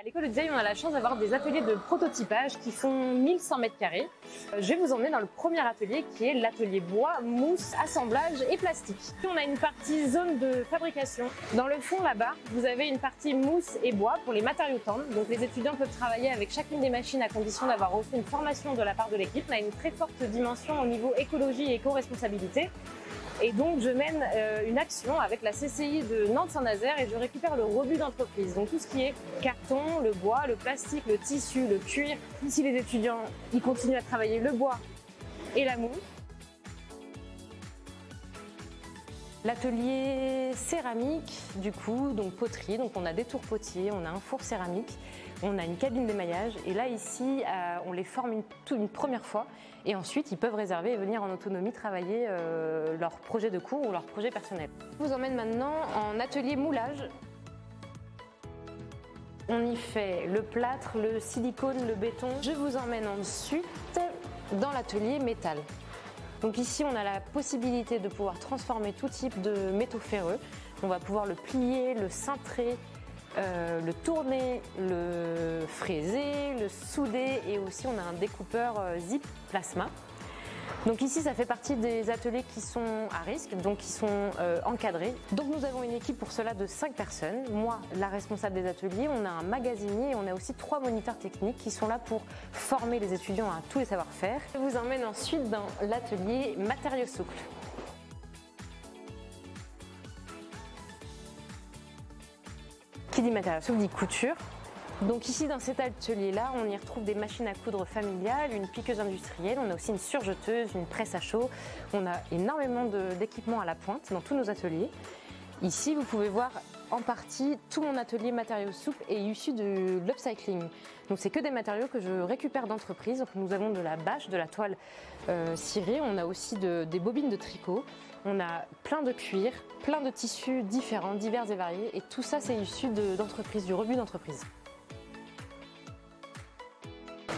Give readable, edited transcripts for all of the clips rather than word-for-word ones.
À l'école de design, on a la chance d'avoir des ateliers de prototypage qui font 1100 mètres carrés. Je vais vous emmener dans le premier atelier qui est l'atelier bois, mousse, assemblage et plastique. Puis on a une partie zone de fabrication. Dans le fond là-bas, vous avez une partie mousse et bois pour les matériaux tendres. Donc les étudiants peuvent travailler avec chacune des machines à condition d'avoir reçu une formation de la part de l'équipe. On a une très forte dimension au niveau écologie et éco-responsabilité. Et donc je mène une action avec la CCI de Nantes-Saint-Nazaire et je récupère le rebut d'entreprise. Donc tout ce qui est carton, le bois, le plastique, le tissu, le cuir. Ici les étudiants, ils continuent à travailler le bois et la mousse. L'atelier céramique, du coup, donc poterie, donc on a des tours potiers, on a un four céramique, on a une cabine d'émaillage et là ici on les forme une première fois et ensuite ils peuvent réserver et venir en autonomie travailler leur projet de cours ou leur projet personnel. Je vous emmène maintenant en atelier moulage. On y fait le plâtre, le silicone, le béton. Je vous emmène ensuite dans l'atelier métal. Donc ici, on a la possibilité de pouvoir transformer tout type de métaux ferreux. On va pouvoir le plier, le cintrer, le tourner, le fraiser, le souder et aussi on a un découpeur zip plasma. Donc ici, ça fait partie des ateliers qui sont à risque, donc qui sont encadrés. Donc nous avons une équipe pour cela de 5 personnes. Moi, la responsable des ateliers, on a un magasinier et on a aussi 3 moniteurs techniques qui sont là pour former les étudiants à tous les savoir-faire. Je vous emmène ensuite dans l'atelier matériaux souples. Qui dit matériaux souples dit couture. Donc ici dans cet atelier-là, on y retrouve des machines à coudre familiales, une piqueuse industrielle, on a aussi une surjeteuse, une presse à chaud. On a énormément d'équipements à la pointe dans tous nos ateliers. Ici, vous pouvez voir en partie tout mon atelier matériaux souples est issu de l'upcycling. Donc c'est que des matériaux que je récupère d'entreprise. Donc nous avons de la bâche, de la toile cirée, on a aussi des bobines de tricot. On a plein de cuir, plein de tissus différents, divers et variés. Et tout ça, c'est issu d'entreprises, du rebut d'entreprise.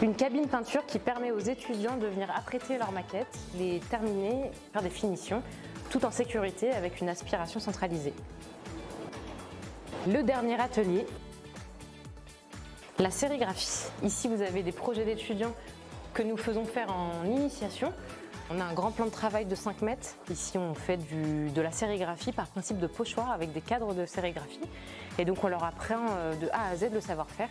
Une cabine peinture qui permet aux étudiants de venir apprêter leurs maquettes, les terminer, faire des finitions, tout en sécurité avec une aspiration centralisée. Le dernier atelier, la sérigraphie. Ici, vous avez des projets d'étudiants que nous faisons faire en initiation. On a un grand plan de travail de 5 mètres. Ici, on fait de la sérigraphie par principe de pochoir avec des cadres de sérigraphie. Et donc, on leur apprend de A à Z le savoir-faire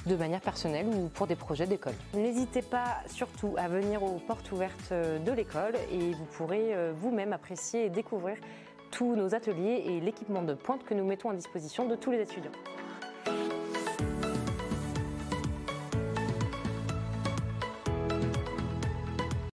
de manière personnelle ou pour des projets d'école. N'hésitez pas surtout à venir aux portes ouvertes de l'école et vous pourrez vous-même apprécier et découvrir tous nos ateliers et l'équipement de pointe que nous mettons à disposition de tous les étudiants.